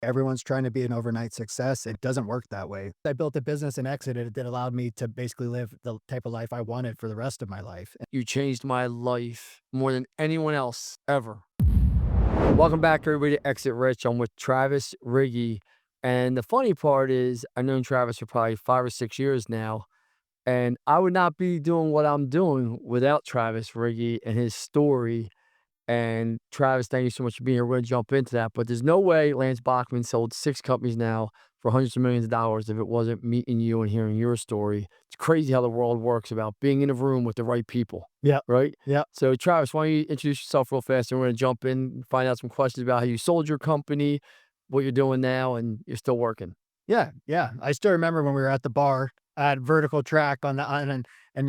Everyone's trying to be an overnight success. It doesn't work that way. I built a business and exited that allowed me to basically live the type of life I wanted for the rest of my life. You changed my life more than anyone else ever. Welcome back, everybody, to Exit Rich. I'm with Travis Riggy. And the funny part is, I've known Travis for probably 5 or 6 years now. And I would not be doing what I'm doing without Travis Riggy and his story. And Travis, thank you so much for being here. We're going to jump into that. But there's no way Lance Bachmann sold 6 companies now for hundreds of millions of dollars if it wasn't meeting you and hearing your story. It's crazy how the world works about being in a room with the right people. Yeah. Right? Yeah. So, Travis, why don't you introduce yourself real fast, and we're going to jump in, find out some questions about how you sold your company, what you're doing now, and you're still working. Yeah. Yeah. I still remember when we were at the bar at Vertical Track and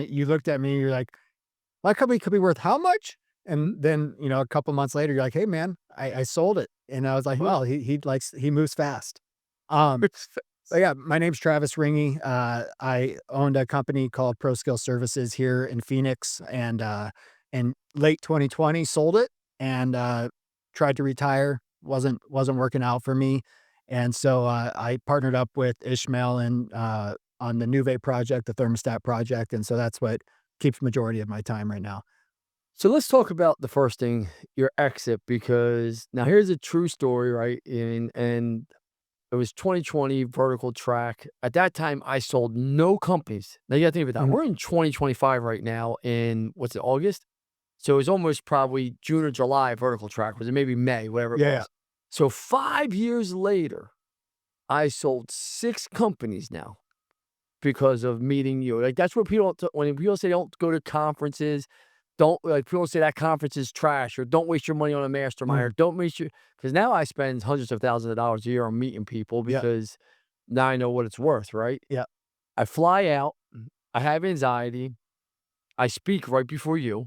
you looked at me, you're like, my company could be worth how much? And then, a couple months later, you're like, hey man, I sold it. And I was like, well, he moves fast. Um, but yeah, my name's Travis Ringy. I owned a company called Pro Skill Services here in Phoenix, and in late 2020 sold it and tried to retire. Wasn't working out for me, and so I partnered up with Ishmael and on the NUVE project, the thermostat project, and so that's what keeps majority of my time right now. So let's talk about the first thing, your exit, because now here's a true story, right? And it was 2020 vertical track. At that time, I sold no companies. Now you got to think about that. Mhm. We're in 2025 right now in what's it, August? So it was almost probably June or July vertical track. Was it maybe May, whatever it Yeah, yeah. was? So 5 years later, I sold 6 companies now because of meeting you. Like that's what people when people say don't go to conferences, don't like people say that conference is trash or don't waste your money on a mastermind or Mhm. don't waste your because now I spend hundreds of thousands of dollars a year on meeting people Yeah, because now I know what it's worth, right? yeah. I fly out, I have anxiety, I speak right before you,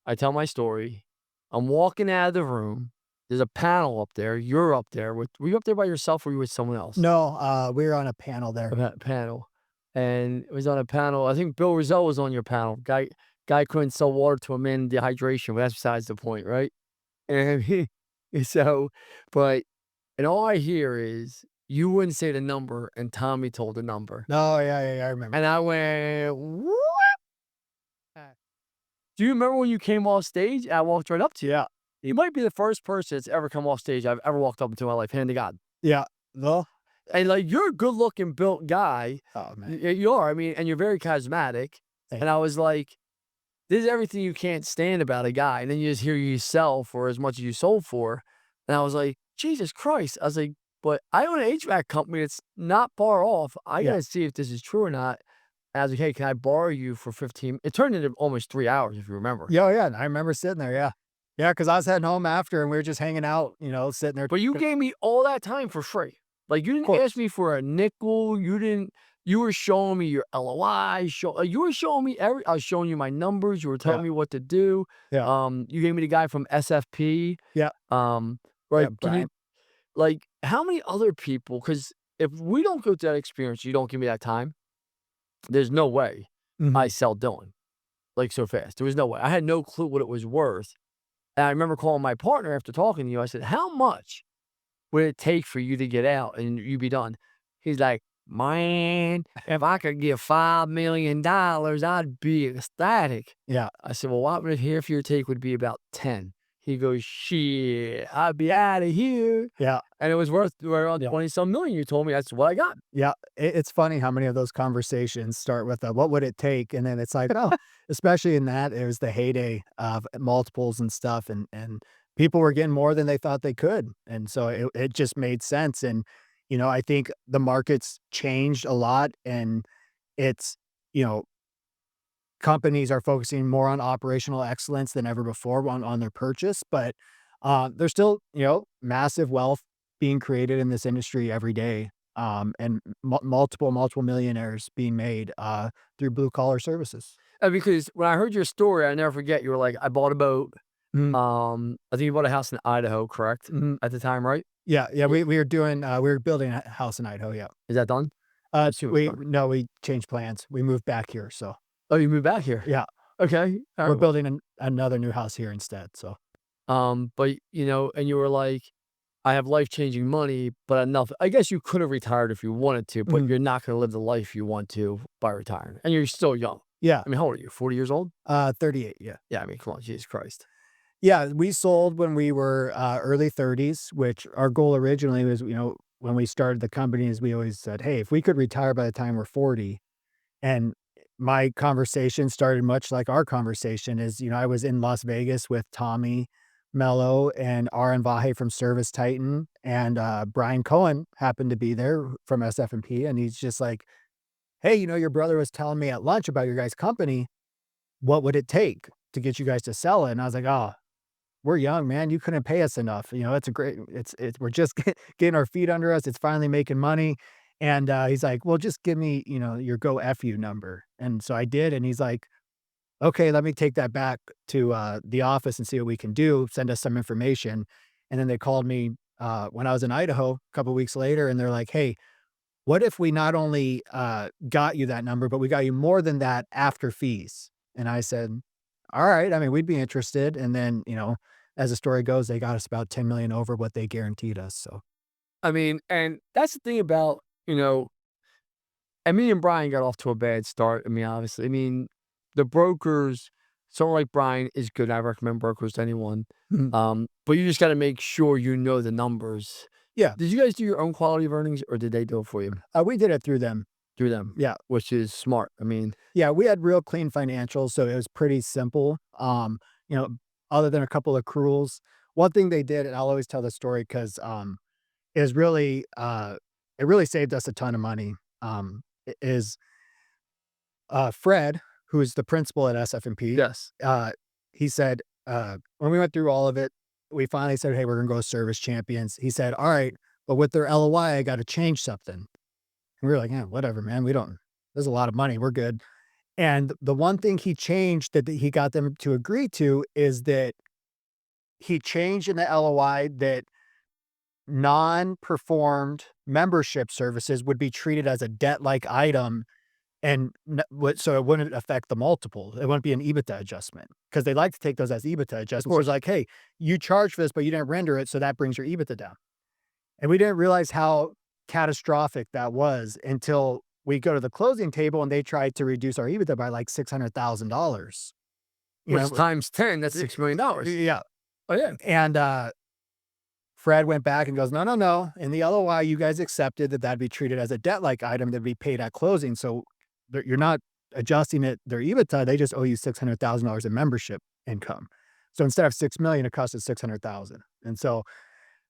I tell my story, I'm walking out of the room. There's a panel up there. You're up there with were you up there by yourself or were you with someone else? No, we were on a panel there. Panel. And it was on a panel. I think Bill Rizzo was on your panel. Guy couldn't sell water to a man in dehydration, but that's besides the point, right? And so, but and all I hear is you wouldn't say the number, and Tommy told the number, No, yeah, yeah, yeah, I remember. and I went, "What?" Do you remember when you came off stage? I walked right up to you. Yeah, You might be the first person that's ever come off stage I've ever walked up into in my life, hand to God. yeah. No? And like you're a good looking built guy. Oh, man. You are. I mean, and you're very charismatic. Thank And I was like, this is everything you can't stand about a guy. And then you just hear you sell for as much as you sold for. And I was like, Jesus Christ. I was like, but I own an HVAC company that's not far off. I Yeah. gotta see if this is true or not. And I was like, hey, can I borrow you for 15? It turned into almost 3 hours, if you remember. Yeah, oh, yeah, I remember sitting there, yeah. Yeah, because I was heading home after, and we were just hanging out, sitting there. But you Of gave me all that time for free. Like you didn't ask course. me for a nickel. You didn't. You were showing me your LOI. You were showing me I was showing you my numbers. You were telling Yeah, me what to do. yeah, You gave me the guy from SFP. yeah, Right? yeah, Can you Brian. like how many other people? Because if we don't go through that experience, you don't give me that time. There's no way I Mhm. sell Dylan like so fast. There was no way. I had no clue what it was worth. And I remember calling my partner after talking to you. I said, "How much would it take for you to get out and you be done?" He's like, "Man, if I could get $5 million, I'd be ecstatic." Yeah, I said, "Well, what would it here for your take would be about 10." He goes, "Shit, I'd be out of here." yeah, And it was worth around yeah, 20 some million. You told me that's what I got. yeah. It's funny how many of those conversations start with a, "What would it take?" And then it's like, oh, especially in that, it was the heyday of multiples and stuff, and people were getting more than they thought they could, and so it just made sense, and, I think the market's changed a lot, and it's, you know companies are focusing more on operational excellence than ever before on their purchase, but, there's still, massive wealth being created in this industry every day, and multiple millionaires being made, through blue collar services. Because when I heard your story, I never forget, you were like, I bought a boat. Mhm, I think you bought a house in Idaho, correct? mhm. At the time, right? Yeah, yeah, Yeah. we were building a house in Idaho, yeah. Is that done? I assume it's We done. no, we changed plans. We moved back here, so Oh, you moved back here. yeah, Okay. All we're right. building another new house here instead, so But and you were like, I have life-changing money, but enough. I guess you could have retired if you wanted to, but Mhm. you're not gonna live the life you want to by retiring, and you're still young. Yeah. I mean, how old are you? 40 years old? 38, yeah. Yeah, I mean, come on, Jesus Christ. Yeah, we sold when we were, early 30s, which our goal originally was, when we started the company is we always said, "Hey, if we could retire by the time we're 40." And my conversation started much like our conversation is, I was in Las Vegas with Tommy Mello and Aaron Vahe from Service Titan, and, Brian Cohen happened to be there from SF&P, and he's just like, "Hey, your brother was telling me at lunch about your guys' company. What would it take to get you guys to sell it?" And I was like, "Oh, we're young, man. You couldn't pay us enough. It's a great we're just getting our feet under us. It's finally making money." And, he's like, "Well, just give me, your go F you number." And so I did, and he's like, "Okay, let me take that back to, the office and see what we can do. Send us some information." And then they called me, when I was in Idaho a couple weeks later, and they're like, "Hey, what if we not only, got you that number, but we got you more than that after fees?" And I said, "All right. I mean, we'd be interested." And then, as the story goes, they got us about 10 million over what they guaranteed us. So, I mean, and that's the thing about, and me and Brian got off to a bad start. I mean, obviously, I mean, the brokers, someone like Brian is good. I recommend brokers to anyone. mhm. But you just got to make sure you know the numbers. Yeah, Did you guys do your own quality of earnings, or did they do it for you we did it through them. through them? Yeah. Which is smart. I mean, Yeah, we had real clean financials, so it was pretty simple. You know, other than a couple of accruals. One thing they did, and I'll always tell the story because is really it really saved us a ton of money. Is Fred, who is the principal at SF&P, yes. he said, when we went through all of it, we finally said, "Hey, we're gonna go service champions." He said, "All right, but with their LOI, I got to change something." And we were like, "Yeah, whatever, man. We don't. There's a lot of money. We're good." And the one thing he changed that he got them to agree to is that he changed in the LOI that non-performed membership services would be treated as a debt-like item and so it wouldn't affect the multiple. It wouldn't be an EBITDA adjustment because they like to take those as EBITDA Of adjustments. So it's course. like, "Hey, you charged for this, but you didn't render it, so that brings your EBITDA down." And we didn't realize how catastrophic that was until we go to the closing table and they tried to reduce our EBITDA by like $600,000. You Which know, times 10, that's $6 million. yeah. Oh, yeah. And Fred went back and goes, "No, no, no. In the LOI, you guys accepted that that'd be treated as a debt-like item that'd be paid at closing. So you're not adjusting it, their EBITDA. They just owe you $600,000 in membership income. So instead of 6 million, it costs us 600,000." And so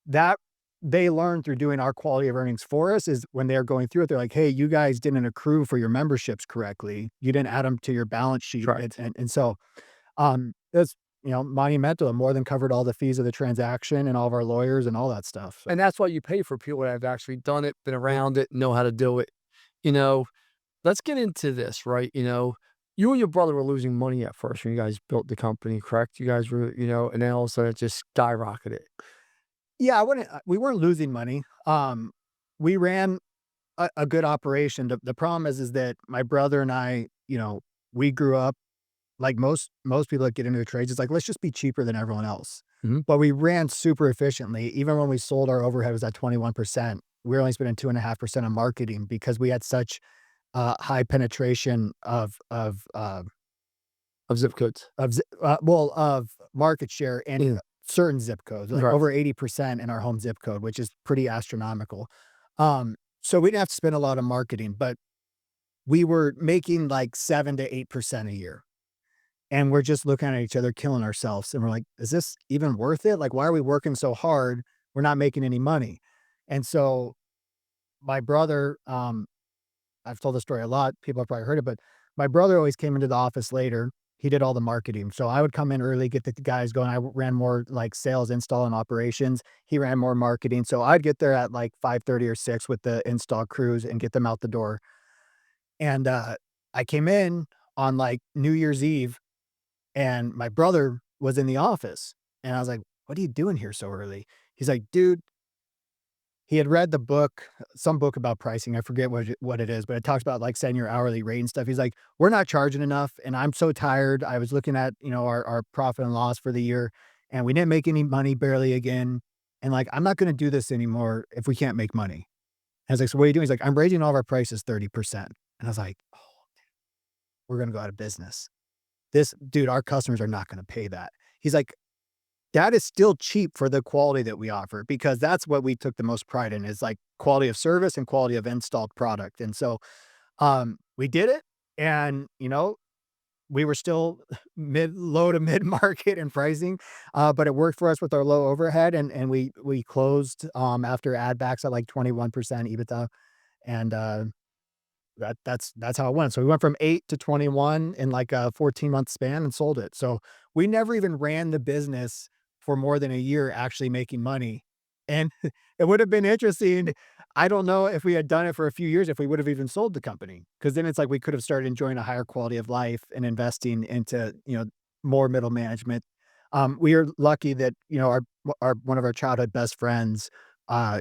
that they learned through doing our quality of earnings for us is when they're going through it, they're like, "Hey, you guys didn't accrue for your memberships correctly. You didn't add them to your balance sheet." And, Correct. and, and so it's, monumental. It more than covered all the fees of the transaction and all of our lawyers and all that stuff. So, And that's why you pay for people that have actually done it, been around it, know how to do it. You know, let's get into this, right? You and your brother were losing money at first when you guys built the company, correct? You guys were, and then all of a sudden it just skyrocketed. yeah, we weren't losing money. We ran a good operation. The problem is that my brother and I, we grew up like most people that get into the trades. It's like, let's just be cheaper than everyone else. Mhm. But we ran super efficiently. Even when we sold, our overhead was at 21%. We were only spending 2.5% on marketing because we had such high penetration Of zip codes. of market share in Yeah. certain zip codes, like Right. over 80% in our home zip code, which is pretty astronomical. So we didn't have to spend a lot of marketing, but we were making like 7 to 8% a year. And we're just looking at each other, killing ourselves. And we're like, is this even worth it? Like, why are we working so hard? We're not making any money. And so my brother, I've told the story a lot. People have probably heard it, but my brother always came into the office later. He did all the marketing. So I would come in early, get the guys going. I ran more like sales, install, and operations. He ran more marketing. So I'd get there at like 5:30 or 6 with the install crews and get them out the door. And I came in on like New Year's Eve and my brother was in the office. And I was like, "What are you doing here so early?" He's like, "Dude," he had read the book, some book about pricing. I forget what it is, but it talks about like setting your hourly rate and stuff. He's like, "We're not charging enough, and I'm so tired." I was looking at our profit and loss for the year, and we didn't make any money barely again. And like, I'm not going to do this anymore if we can't make money. I was like, so what are you doing? He's like, I'm raising all of our prices 30%. And I was like, oh, we're going to go out of business. This dude, our customers are not going to pay that. He's like, that is still cheap for the quality that we offer, because that's what we took the most pride in, is like quality of service and quality of installed product. And so, we did it, and, we were still low to mid market in pricing, but it worked for us with our low overhead, and we closed, after add backs at like 21% EBITDA. And, that's how it went. So we went from 8 to 21 in like a 14-month span and sold it. So we never even ran the business for more than a year actually making money. And it would have been interesting. I don't know if we had done it for a few years, if we would have even sold the company. Cause then it's like we could have started enjoying a higher quality of life and investing into, more middle management. We are lucky that, our one of our childhood best friends,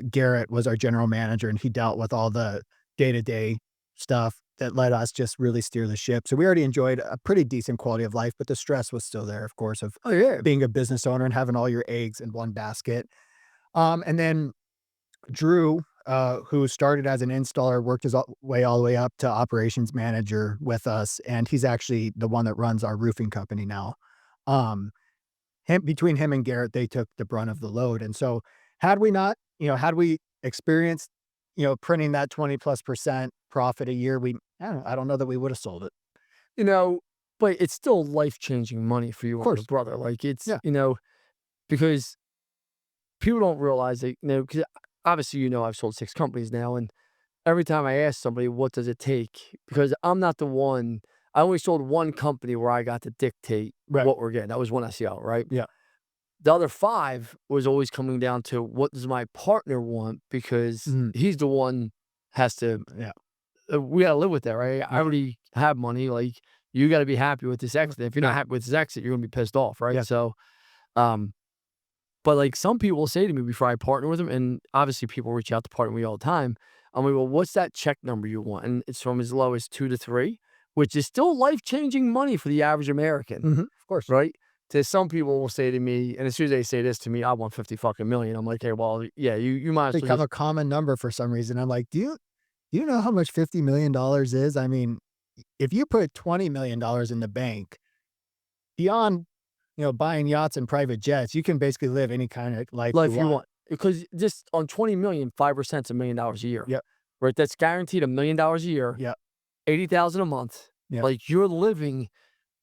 Garrett, was our general manager, and he dealt with all the day-to-day stuff that let us just really steer the ship. So we already enjoyed a pretty decent quality of life, but the stress was still there, of course, of Oh yeah. being a business owner and having all your eggs in one basket. And then Drew, who started as an installer, worked his way all the way up to operations manager with us, and he's actually the one that runs our roofing company now. Um, between him and Garrett, they took the brunt of the load. And so had we not, had we experienced, printing that 20+% profit a year, I don't know that we would have sold it. You know, but it's still life-changing money for you Of and your course. brother. Like, it's, Yeah. because people don't realize that, because obviously, I've sold 6 companies now, and every time I ask somebody, "What does it take?" Because I'm not the one. I only sold 1 company where I got to dictate Right. what we're getting. That was one SEO, right? Yeah. The other 5 was always coming down to, what does my partner want? Because Mhm. he's the one has to, Yeah. we gotta live with that, right? I Yeah. already have money, like, you gotta be happy with this exit. If you're not Yeah. happy with this exit, you're gonna be pissed off, right? Yeah. So, um, but, like, some people will say to me before I partner with them, and obviously people reach out to partner with me all the time. I'm like, "Well, what's that check number you want?" And it's from as low as 2 to 3, which is still life-changing money for the average American, Of course. right? To some people will say to me, and as soon as they say this to me, "I want 50 fucking million." I'm like, "Hey, well, yeah, you might as well Become just." a common number for some reason. I'm like, do you know how much $50 million is? I mean, if you put $20 million in the bank, beyond, buying yachts and private jets, you can basically live any kind of life you Life you want. want. Because just on 20,000,000, 5% is $1,000,000 a year, Yep. right? That's guaranteed $1,000,000 a year, Yep. 80,000 a month. Yep. Like, you're living,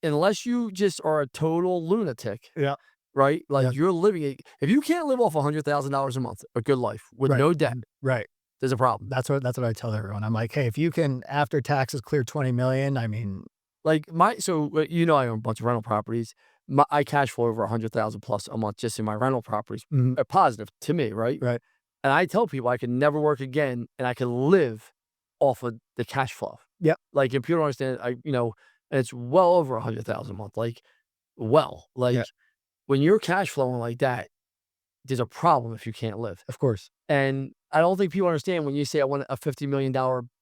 unless you just are a total lunatic, Yep. right? Like, Yep. you're living if you can't live off $100,000 a month, a good life with Right. no debt, Right. there's a problem. That's what I tell everyone. I'm like, "Hey, if you can, after taxes, clear 20 million, I mean." Like, I own a bunch of rental properties. I cash flow over 100,000 plus a month just in my rental properties. Mhm. A positive to me, right? Right. And I tell people I can never work again, and I can live off of the cash flow. Yep. Like, if people don't understand, and it's well over 100,000 a month. Like, Yeah. when you're cash flowing like that, there's a problem if you can't live. Of course. And I don't think people understand when you say I want a $50 million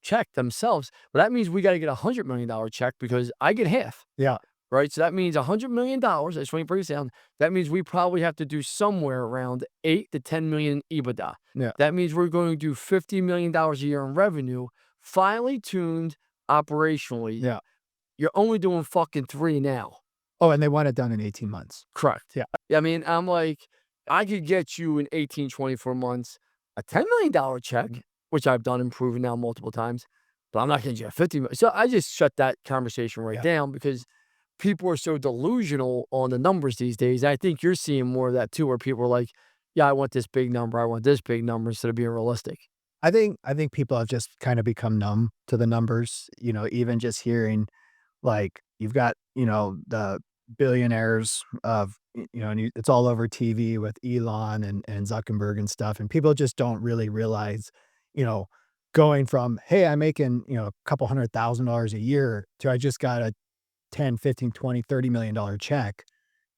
check themselves, but that means we got to get a $100 million check because I get half. Yeah. Right? So that means $100 million. I just want to break this down. That means we probably have to do somewhere around 8 to 10 million EBITDA. Yeah. That means we're going to do $50 million a year in revenue, finely tuned operationally. Yeah. You're only doing fucking 3 now. Oh, and they want it done in 18 months. Correct. Yeah. I mean, I'm like, I could get you in 18, 24 months a $10 million check, which I've done and proven now multiple times, but I'm not going to get 50 million. So I just shut that conversation right Yeah. down because people are so delusional on the numbers these days. I think you're seeing more of that too, where people are like, yeah, I want this big number. I want this big number instead of being realistic. I think people have just kind of become numb to the numbers, even just hearing, like, you've got, the billionaires of, and it's all over TV with Elon and Zuckerberg and stuff. And people just don't really realize, you know, going from, hey, I'm making, a couple $100,000 a year to I just got a 10, 15, 20, $30 million check,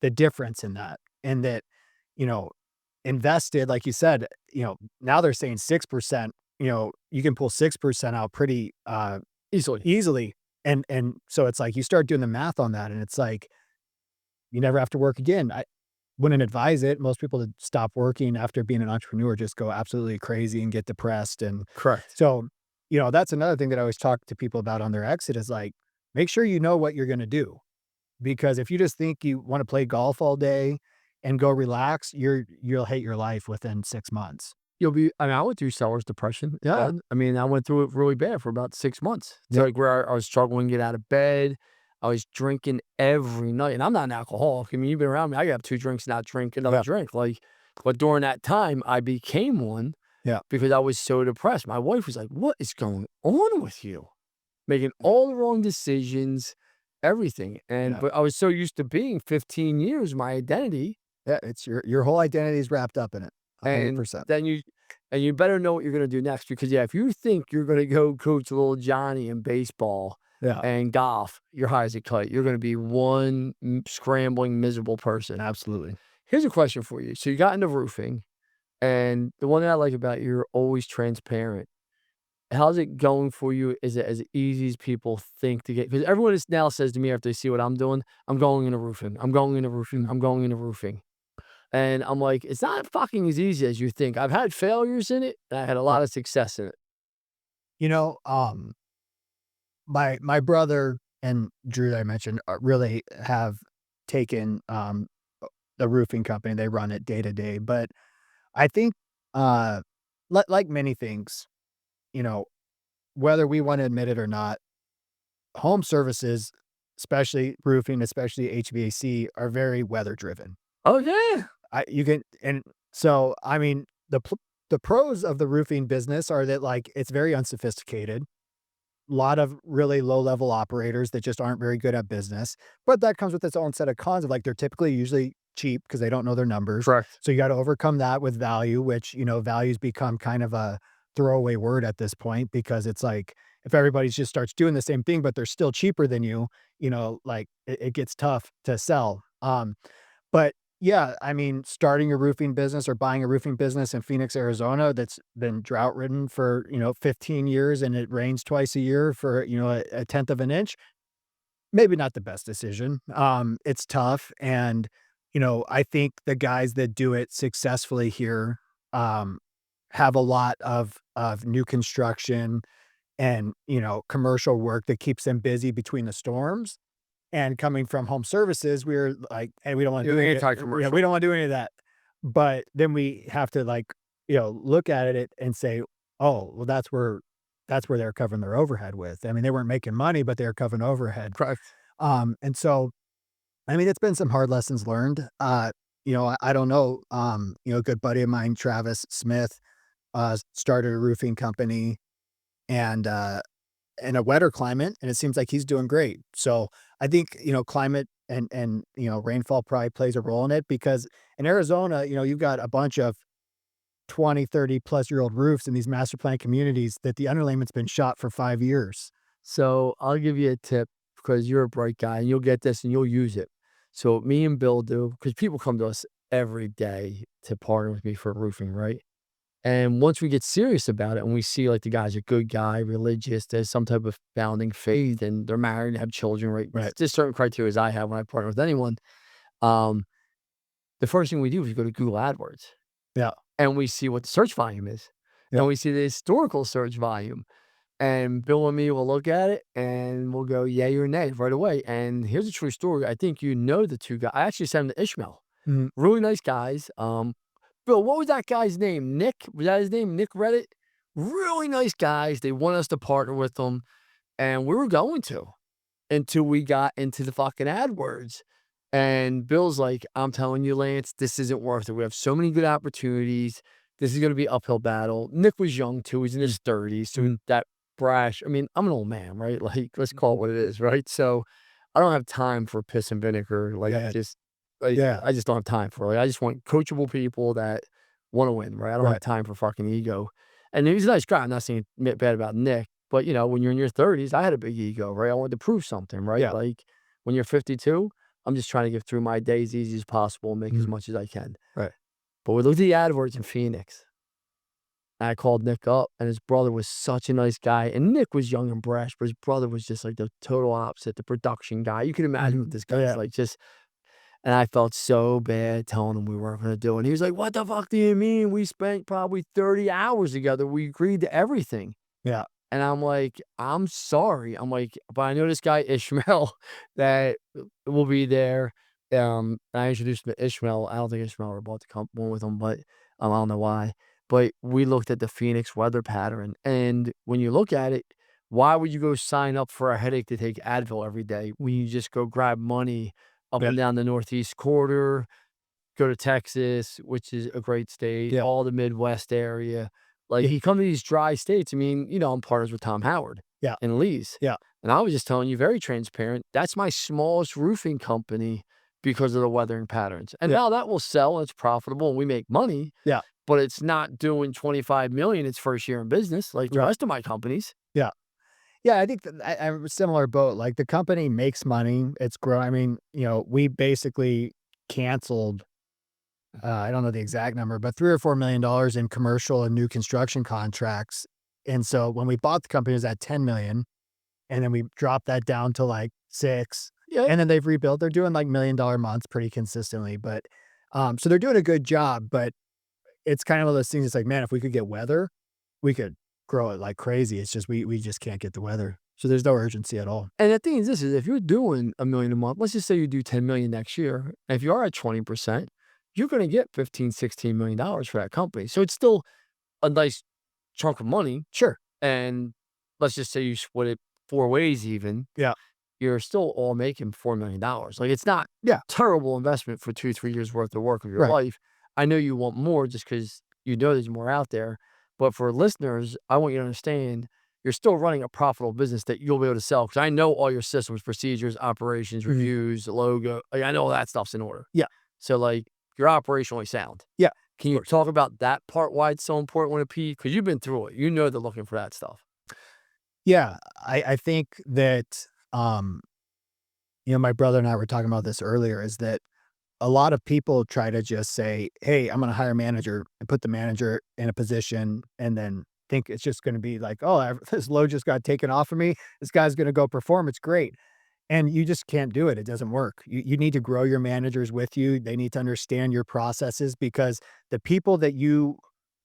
the difference in that. And that, you know, invested, like you said, now they're saying 6%, you can pull 6% out pretty Easily. easily. And so it's like you start doing the math on that and it's like you never have to work again. wouldn't advise it. Most people that stop working after being an entrepreneur just go absolutely crazy and get depressed. And Correct. so, that's another thing that I always talk to people about on their exit is like, make sure you know what you're going to do. Because if you just think you want to play golf all day and go relax, you'll hate your life within 6 months. I mean, I went through seller's depression. Yeah. I mean, I went through it really bad for about 6 months. To Yep. like where I was struggling to get out of bed. I was drinking every night, and I'm not an alcoholic. I mean, you've been around me. I have 2 drinks, not drink another Yeah. drink. Like, but during that time, I became one Yeah. because I was so depressed. My wife was like, "What is going on with you? Making all the wrong decisions, everything." And Yeah. but I was so used to being 15 years my identity. Yeah. It's your whole identity is wrapped up in it. And 100%. then you better know what you're gonna do next because, yeah, if you think you're gonna go coach little Johnny in baseball Yeah. and golf, you're high as a kite. You're gonna be one scrambling, miserable person. Absolutely. Here's a question for you. So you got into roofing, and the one thing I like about you, you're always transparent. How's it going for you? Is it as easy as people think to get? Because everyone now says to me after they see what I'm doing, "I'm going into roofing. I'm going into roofing. I'm going into roofing." And I'm like, it's not fucking as easy as you think. I've had failures in it, and I had a Yeah. lot of success in it. You know, my brother and Drew that I mentioned really have taken the roofing company. They run it day to day, but I think uh, like many things, you know, whether we want to admit it or not, home services, especially roofing, especially HVAC, are very weather driven. Oh, yeah. You can, and so I mean, the pros of the roofing business are that like it's very unsophisticated. Lot of really low level operators that just aren't very good at business, but that comes with its own set of cons of like they're typically usually cheap because they don't know their numbers. Correct. So you got to overcome that with value, which, values become kind of a throwaway word at this point because it's like if everybody just starts doing the same thing, but they're still cheaper than you, like it gets tough to sell. But yeah, I mean, starting a roofing business or buying a roofing business in Phoenix, Arizona, that's been drought ridden for, 15 years and it rains twice a year for, a tenth of an inch, maybe not the best decision. It's tough. And, I think the guys that do it successfully here, um, have a lot of new construction and, commercial work that keeps them busy between the storms. And coming from home services, we're like, "Hey, we don't wanna You're do any yeah, anti-commercial. we don't wanna do any of that." But then we have to, like, look at it and say, "Oh, well, that's where they're covering their overhead with." I mean, they weren't making money, but they were covering overhead. Correct. And so, I mean, it's been some hard lessons learned. I don't know, a good buddy of mine, Travis Smith, started a roofing company and, in a wetter climate, and it seems like he's doing great. So I think, climate and rainfall probably plays a role in it because in Arizona, you've got a bunch of 20, 30 plus year old roofs in these master plan communities that the underlayment's been shot for 5 years. So I'll give you a tip because you're a bright guy and you'll get this and you'll use it. So me and Bill do, because people come to us every day to partner with me for roofing, right? And once we get serious about it and we see like the guy's a good guy, religious, there's some type of founding faith and they're married and have children, right? Right. There's certain criteria I have when I partner with anyone. Um, the first thing we do is go to Google AdWords Yeah. and we see what the search volume is. Yeah. And we see the historical search volume. And Bill and me will look at it and we'll go, yay or nay right away. And here's a true story. I think you know the two guys. I actually sent them to Ishmael. Mhm. Really nice guys. Bill, what was that guy's name? Nick? Was that his name? Nick Reddit? Really nice guys. They want us to partner with them. And we were going to until we got into the fucking AdWords. And Bill's like, I'm telling you, Lance, this isn't worth it. We have so many good opportunities. This is going to be an uphill battle. Nick was young too. He's in his 30s. So that brash, I mean, I'm an old man, right? Like, let's call it what it is, right? So I don't have time for piss and vinegar. Like, Yeah. like, Yeah. I just don't have time for it. Like, I just want coachable people that want to win, right? I don't have Right. time for fucking ego. And he's a nice guy. I'm not saying bad about Nick, but when you're in your 30s, I had a big ego, right? I wanted to prove something, right? Yeah. Like when you're 52, I'm just trying to get through my days as easy as possible and make as Mhm. much as I can. Right. But we looked at the AdWords in Phoenix. And I called Nick up, and his brother was such a nice guy. And Nick was young and brash, but his brother was just like the total opposite, the production guy. You can imagine what this Oh, guy's yeah. like. Just And I felt so bad telling him we weren't going to do it. And he was like, what the fuck do you mean? We spent probably 30 hours together. We agreed to everything. Yeah. And I'm like, I'm sorry. I'm like, but I know this guy Ishmael that will be there. And I introduced him to Ishmael. I don't think Ishmael ever bought the one with him, but I don't know why. But we looked at the Phoenix weather pattern. And when you look at it, why would you go sign up for a headache to take Advil every day when you just go grab money up Yeah. and down the Northeast corridor, go to Texas, which is a great state, Yeah. all the Midwest area. Like, Yeah. you come to these dry states. I mean, I'm partners with Tom Howard Yeah. and Lee's. Yeah. And I was just telling you, very transparent, that's my smallest roofing company because of the weathering patterns. And Yeah. now that will sell, it's profitable, and we make money. Yeah. But it's not doing 25 million its first year in business like the rest of my companies. Yeah. Yeah, I think that I'm a similar boat. Like, the company makes money, it's growing. I mean, we basically canceled, I don't know the exact number, but $3 or $4 million in commercial and new construction contracts. And so when we bought the company, it was at 10 million, and then we dropped that down to like 6. Yeah. And then they've rebuilt. They're doing like $1 million months pretty consistently. But so they're doing a good job. But it's kind of one of those things. It's like, man, if we could get weather, we could grow it like crazy. It's just we just can't get the weather. So there's no urgency at all. And the thing is, if you're doing $1 million a month, let's just say you do 10 million next year. And if you are at 20%, you're going to get $15-16 million for that company. So it's still a nice chunk of money. Sure. And let's just say you split it 4 ways even. Yeah. You're still all making $4 million. Like, it's not terrible investment for 2-3 years worth of work of your life. I know you want more just because there's more out there. But for listeners, I want you to understand you're still running a profitable business that you'll be able to sell. Because I know all your systems, procedures, operations, reviews, logo. Like, I know all that stuff's in order. Yeah. So, like, you're operationally sound. Yeah. Can you talk about that part, why it's so important when it peaks? Because you've been through it. They're looking for that stuff. Yeah. I think that, my brother and I were talking about this earlier, is that a lot of people try to just say, hey, I'm going to hire a manager and put the manager in a position and then think it's just going to be like, oh, this load just got taken off of me. This guy's going to go perform. It's great. And you just can't do it. It doesn't work. You need to grow your managers with you. They need to understand your processes, because the people that you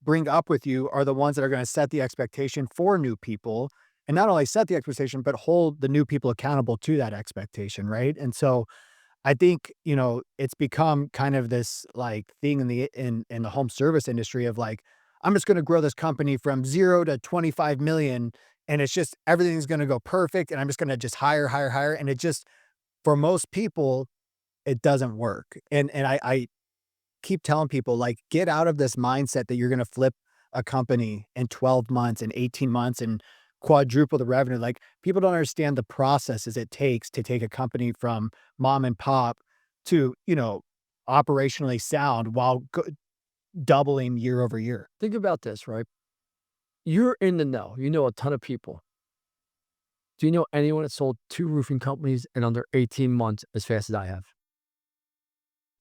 bring up with you are the ones that are going to set the expectation for new people, and not only set the expectation, but hold the new people accountable to that expectation. Right. And so I think, it's become kind of this like thing in the home service industry of like, I'm just going to grow this company from 0 to 25 million. And it's just, everything's going to go perfect. And I'm just going to just hire. And it just, for most people, it doesn't work. And I keep telling people, like, get out of this mindset that you're going to flip a company in 12 months and 18 months and quadruple the revenue. Like, people don't understand the processes it takes to take a company from mom and pop to, operationally sound while doubling year over year. Think about this, right? You're in the know. You know a ton of people. Do you know anyone that sold 2 roofing companies in under 18 months as fast as I have?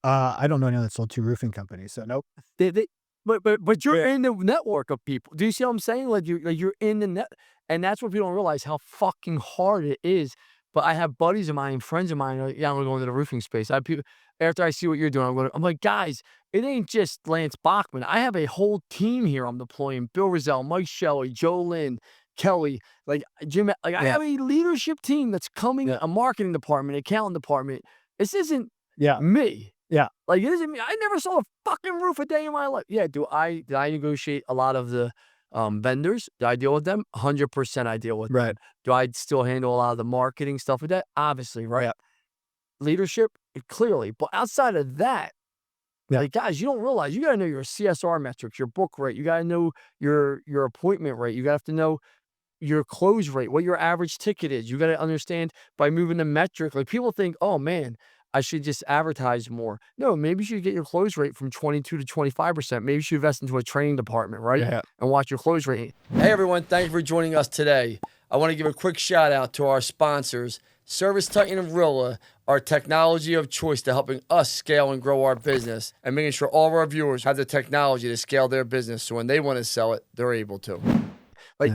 I don't know anyone that sold 2 roofing companies, so nope. But you're in the network of people. Do you see what I'm saying? Like, you're in the net, and that's what people don't realize, how fucking hard it is. But I have buddies of mine, friends of mine, I'm gonna go into the roofing space. I have people, after I see what you're doing, I'm like, guys, it ain't just Lance Bachmann. I have a whole team here I'm deploying. Bill Rizal, Mike Shelley, Joe Lynn, Kelly, like Jim. Like, I have a leadership team that's coming, a marketing department, accounting department. This isn't me. Yeah. Like, it isn't me. I never saw a fucking roof a day in my life. Yeah, did I negotiate a lot of the vendors? Do I deal with them? 100% I deal with them. Do I still handle a lot of the marketing stuff with that? Obviously, right? Yeah. Leadership, clearly. But outside of that, like, guys, you don't realize, you got to know your CSR metrics, your book rate. You got to know your appointment rate. You have to know your close rate, what your average ticket is. You got to understand by moving the metric. Like, people think, oh man, I should just advertise more. No, maybe you should get your close rate from 22 to 25%. Maybe you should invest into a training department, right? Yeah. And watch your close rate. Hey everyone, thank you for joining us today. I want to give a quick shout out to our sponsors, Service Titan and Rilla, our technology of choice to helping us scale and grow our business, and making sure all of our viewers have the technology to scale their business, so when they want to sell it, they're able to. Like,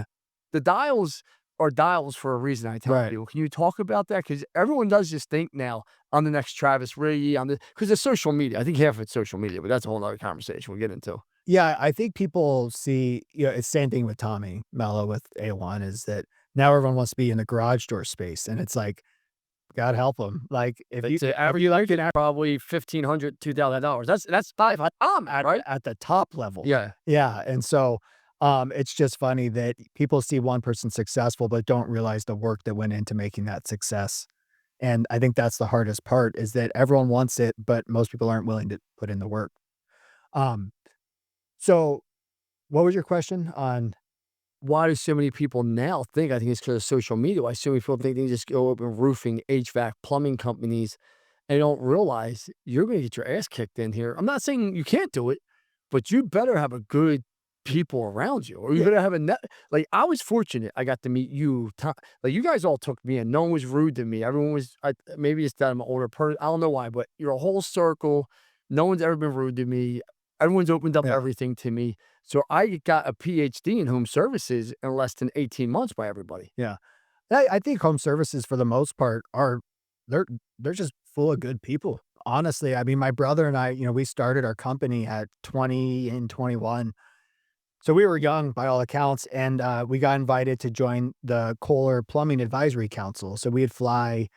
the dials are dials for a reason, I tell Right. people. Can you talk about that? Because everyone does just think now, I'm the next Travis Riggy, because it's social media. I think half of it's social media, but that's a whole other conversation we'll get into. Yeah, I think people see, it's same thing with Tommy Mello with A1 is that now everyone wants to be in the garage door space, and it's like, God help them. Like, It's an average like an probably $1,500, $2,000. That's five right? at the top level. Yeah. Yeah, and so, it's just funny that people see one person successful, but don't realize the work that went into making that success, and I think that's the hardest part is that everyone wants it, but most people aren't willing to put in the work. Um, so what was your question on Why do so many people now think, I think it's because of social media, why so many people think they can just go open roofing, HVAC, plumbing companies, and don't realize you're gonna get your ass kicked in here. I'm not saying you can't do it, but you better have a good people around you, or you Yeah, better have a net. Like, I was fortunate, I got to meet you, like, you guys all took me in. No one was rude to me. Everyone was, maybe it's that I'm an older person. I don't know why, but you're a whole circle. No one's ever been rude to me. Everyone's opened up yeah, everything to me. So I got a PhD in home services in less than 18 months by everybody. yeah. I think home services for the most part are they're they're just full of good people. Honestly, I mean, my brother and I, we started our company at 20 and 21. So we were young by all accounts, and we got invited to join the Kohler Plumbing Advisory Council. So we'd fly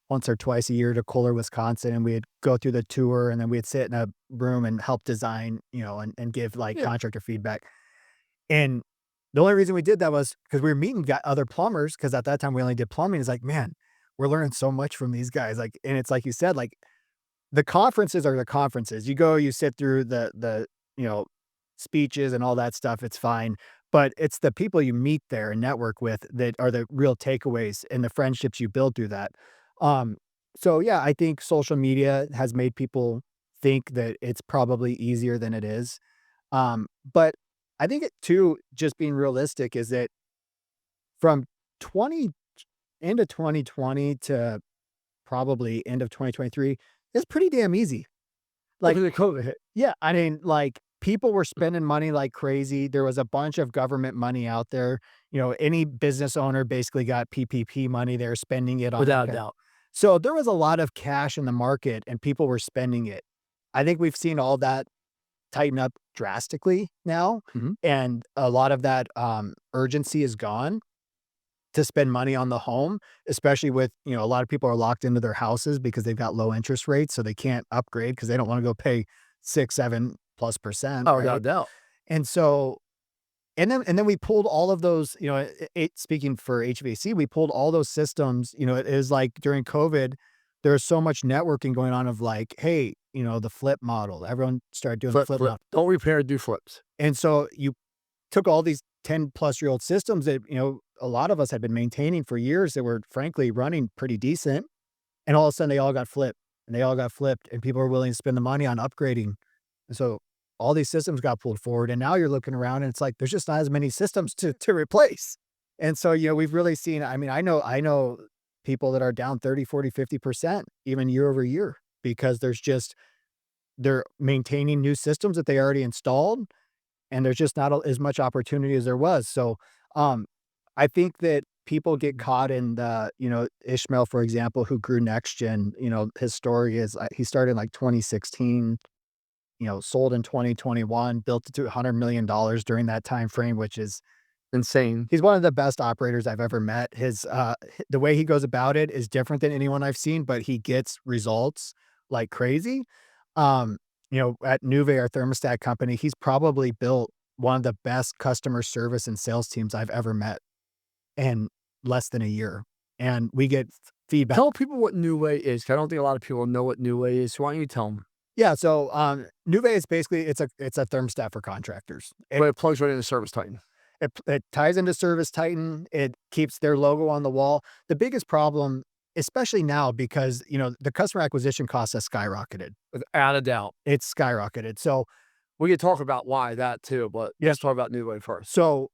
once or twice a year to Kohler, Wisconsin, and we'd go through the tour, and then we'd sit in a room and help design, and give like Yeah. contractor feedback. And the only reason we did that was because we were meeting got other plumbers, because at that time we only did plumbing. It's like, man, we're learning so much from these guys. Like, and it's like you said, like the conferences are the conferences. You go, you sit through the you know speeches and all that stuff. It's fine, but it's the people you meet there and network with that are the real takeaways and the friendships you build through that. Um, so yeah, I think social media has made people think that it's probably easier than it is. But I think it too, just being realistic, is that from 20 end of 2020 to probably end of 2023, it's pretty damn easy. Look Like, at the COVID hit. yeah, I mean, like people were spending money like crazy. There was a bunch of government money out there. Any business owner basically got PPP money. They're spending it on Without like a a, doubt. so there was a lot of cash in the market and people were spending it. I think we've seen all that tighten up drastically now, Mhm. and a lot of that, urgency is gone to spend money on the home, especially with, a lot of people are locked into their houses because they've got low interest rates, so they can't upgrade because they don't wanna go pay 6, 7+%, Oh, without a right? doubt. And so and then we pulled all of those, speaking for HVAC, we pulled all those systems. It is like during COVID, there was so much networking going on of like, hey, the flip model. Everyone started doing the Flip, flip flip. model. Don't repair, do flips. And so you took all these 10-plus-year-old systems that, a lot of us had been maintaining for years that were frankly running pretty decent, and all of a sudden they all got flipped, and they all got flipped, and people were willing to spend the money on upgrading. And so all these systems got pulled forward, and now you're looking around and it's like there's just not as many systems to replace. And so, we've really seen, I mean, I know people that are down 30, 40, 50% even year over year because they're maintaining new systems that they already installed, and there's just not as much opportunity as there was. So, um, I think that people get caught in the, Ishmael, for example, who grew NextGen, his story is he started in like 2016, sold in 2021, built it to $100 million during that time frame, which is Insane. he's one of the best operators I've ever met. The way he goes about it is different than anyone I've seen, but he gets results like crazy. Um, at NUVE, our thermostat company, he's probably built one of the best customer service and sales teams I've ever met in less than a year. And we get feedback. Tell people what New Way is, 'cause I don't think a lot of people know what New Way is. So why don't you tell them? Yeah, so NUVE is basically it's a thermostat for contractors. But it plugs right into Service Titan. It ties into Service Titan. It keeps their logo on the wall. The biggest problem, especially now, because the customer acquisition costs has skyrocketed. Without a doubt. It's skyrocketed. So We could talk about why that too, but yeah, let's talk about New Way first. so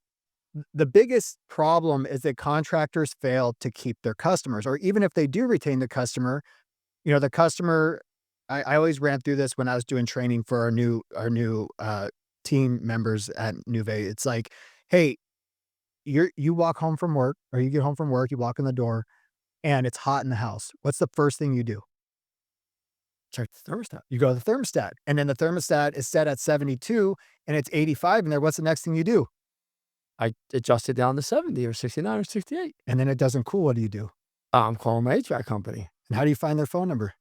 the biggest problem is that contractors fail to keep their customers, or even if they do retain the customer, the customer. I always ran through this when I was doing training for our new team members at NUVE. It's like, hey, you walk home from work, or you get home from work, you walk in the door, and it's hot in the house. What's the first thing you do? Check the thermostat. You go to the thermostat, and then the thermostat is set at 72 and it's 85 in there. What's the next thing you do? I adjust it down to 70 or 69 or 68. And then it doesn't cool. What do you do? I'm calling my HVAC company. And how do you find their phone number?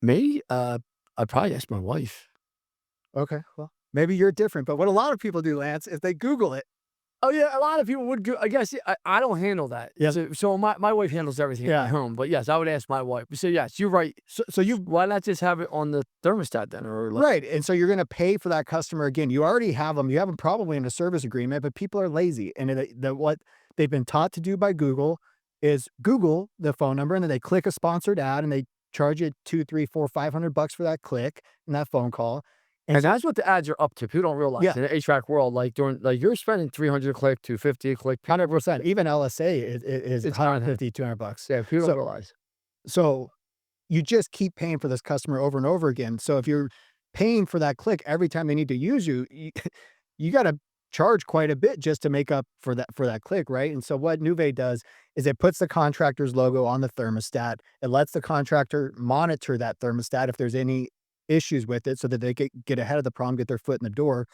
Me? I'd probably ask my wife. Okay, well, maybe you're different, but what a lot of people do, Lance, is they Google it. Oh, yeah, a lot of people would go. I guess I don't handle that. Yeah. So my wife handles everything Yeah. at home. But yes, I would ask my wife. So yes, you're right. So you Why not just have it on the thermostat then? Or right, and so you're gonna pay for that customer again. You already have them. You have them probably in a service agreement, but people are lazy, and what they've been taught to do by Google is Google the phone number, and then they click a sponsored ad, and they charge you 2, 3, 4, $500 for that click and that phone call. And that's what the ads are up to. People don't realize Yeah. in the HVAC world, you're spending 300 a click, 250 a click. 100%. Even LSA is It's higher. 150, $200. Yeah, people So don't realize. so you just keep paying for this customer over and over again. So if you're paying for that click every time they need to use you, you gotta charge quite a bit just to make up for that click, right? And so what NUVE does is it puts the contractor's logo on the thermostat. It lets the contractor monitor that thermostat if there's any issues with it so that they get ahead of the problem, get their foot in the door.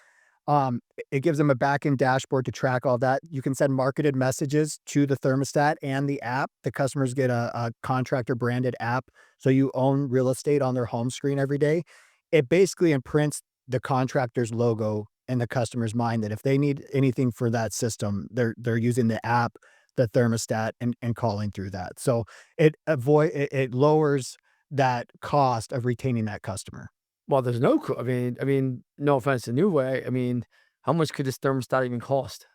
It gives them a back-end dashboard to track all that. You can send marketed messages to the thermostat and the app. The customers get a contractor branded app, so you own real estate on their home screen every day. It basically imprints the contractor's logo in the customer's mind that if they need anything for that system, they're using the app, the thermostat, and calling through that. So it lowers that cost of retaining that customer. Well, there's no. I mean, no offense to New Way. I mean, how much could this thermostat even cost?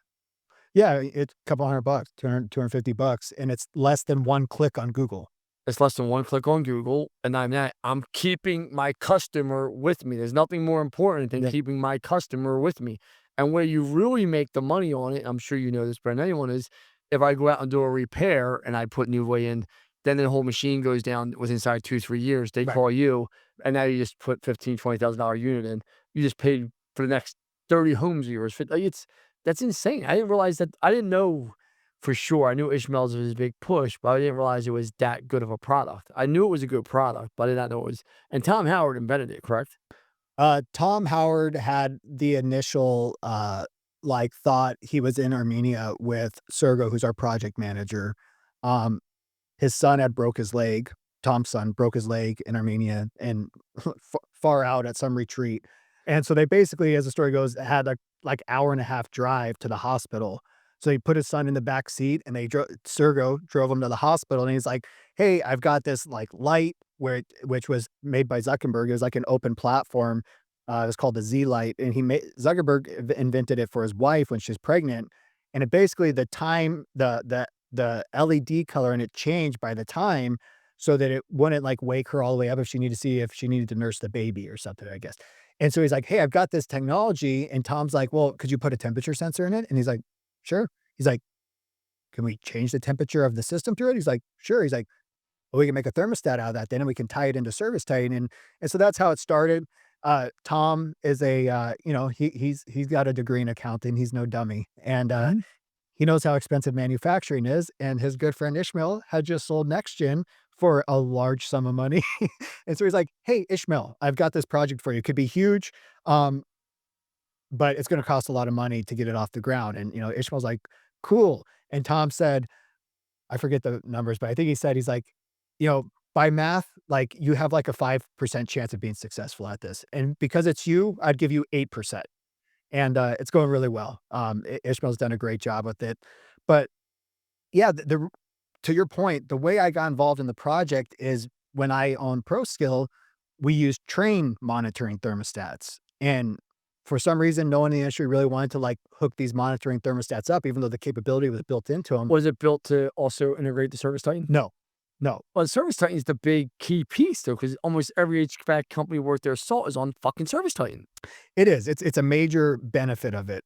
Yeah, it's a couple $100, 250 bucks, and it's less than one click on Google. It's less than one click on Google, and I'm keeping my customer with me. There's nothing more important than Yeah. keeping my customer with me. And where you really make the money on it, I'm sure you know this better than anyone, is if I go out and do a repair and I put New Way in, then the whole machine goes down within inside 2, 3 years. They Right. call you, and now you just put $15,000, $20,000 unit in. You just paid for the next 30 homes of yours. That's insane. I didn't realize that. I didn't know for sure. I knew Ishmael's was a big push, but I didn't realize it was that good of a product. I knew it was a good product, but I did not know it was. And Tom Howard invented it, correct? Tom Howard had the initial, thought. He was in Armenia with Sergo, who's our project manager. Um, his son had broke his leg. Tom's son broke his leg in Armenia and far out at some retreat. And so they basically, as the story goes, had a hour and a half drive to the hospital. So he put his son in the back seat, and Sergo drove him to the hospital, and he's like, "Hey, I've got this light which was made by Zuckerberg. It was like an open platform. It was called the Z Light, and Zuckerberg invented it for his wife when she's pregnant. And it basically the LED color and it changed by the time so that it wouldn't wake her all the way up if she needed to see if she needed to nurse the baby or something, I guess. And so he's like, "Hey, I've got this technology." And Tom's like, "Well, could you put a temperature sensor in it?" And he's like, "Sure." He's like, "Can we change the temperature of the system through it?" He's like, "Sure." He's like, "Well, we can make a thermostat out of that then, and we can tie it into service tighten." And so that's how it started. Tom is he's got a degree in accounting. He's no dummy. And he knows how expensive manufacturing is, and his good friend Ishmael had just sold NextGen for a large sum of money. And so he's like, "Hey, Ishmael, I've got this project for you. It could be huge, but it's gonna cost a lot of money to get it off the ground." And, Ishmael's like, "Cool." And Tom said, I forget the numbers, but I think he said, he's like, "By math, you have a 5% chance of being successful at this. And because it's you, I'd give you 8%." And it's going really well. Ishmael's done a great job with it. But yeah, to your point, the way I got involved in the project is when I owned ProSkill, we used train monitoring thermostats. And for some reason, no one in the industry really wanted to hook these monitoring thermostats up, even though the capability was built into them. Was it built to also integrate the Service Titan? No, no. Well, Service Titan is the big key piece, though, because almost every HVAC company worth their salt is on fucking Service Titan. It is. It's a major benefit of it.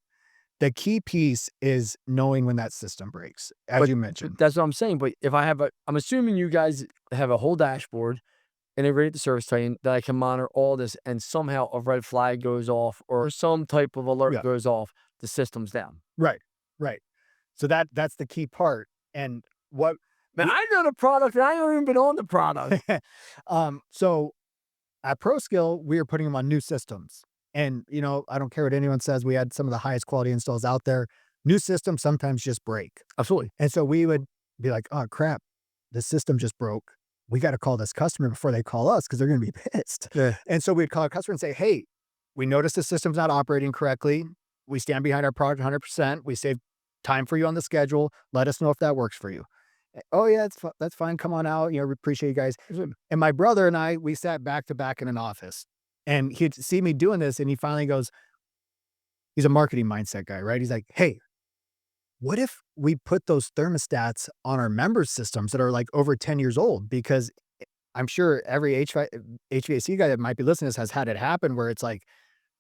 The key piece is knowing when that system breaks, as you mentioned. That's what I'm saying. But if I'm assuming you guys have a whole dashboard integrated to Service Titan that I can monitor all this, and somehow a red flag goes off or some type of alert Yeah. goes off, the system's down. Right. Right. So that's the key part. And what Man, we I know the product and I haven't even been on the product. so at ProSkill, we are putting them on new systems. And, I don't care what anyone says, we had some of the highest quality installs out there. New systems sometimes just break. Absolutely. And so we would be like, oh crap, the system just broke. We got to call this customer before they call us because they're going to be pissed. Yeah. And so we'd call a customer and say, hey, we noticed the system's not operating correctly. We stand behind our product 100%. We save time for you on the schedule. Let us know if that works for you. Oh yeah, that's fine. Come on out. We appreciate you guys. And my brother and I, we sat back to back in an office, and he'd see me doing this, and he finally goes, he's a marketing mindset guy, right? He's like, hey, what if we put those thermostats on our member systems that are like over 10 years old? Because I'm sure every HVAC guy that might be listening to this has had it happen where it's like